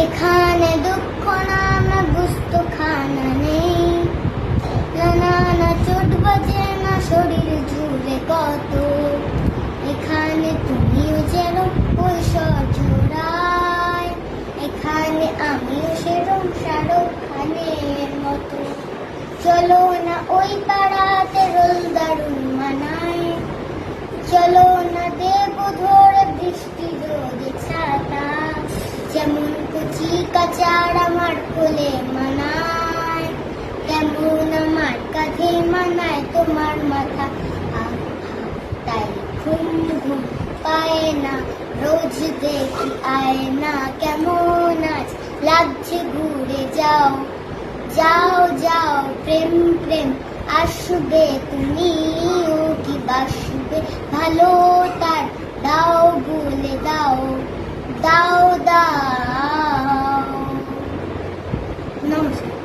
এখানে দুঃখ নামে বুঝতো খানা নেই, না চোট বাজে না শরীর জুড়ে কত। এখানে তুমিও যেন কৈশোর জোড়ায়, এখানে আমিও সেরম শাহরুখ খানের মতো। চলো না ওই পাড়াতে রোল দারুণ মানায়, চলো না দেব ধরে বৃষ্টি রোদে ছাতা, যেমন কুচি কাচার আমার কোলে মানায়, তেমন আমার কাঁধে মানায় তোমার মাথা। তাই ঘুম ঘুম পায় না, রোজ দেখি আয় না, কেমন আজ লাগছে ঘুরে যাও, যাও যাও প্রেম প্রেম আসবে তুমিও কি বাসবে, ভালো তার দাও বলে দাও, দাও দাও। নমস্কার।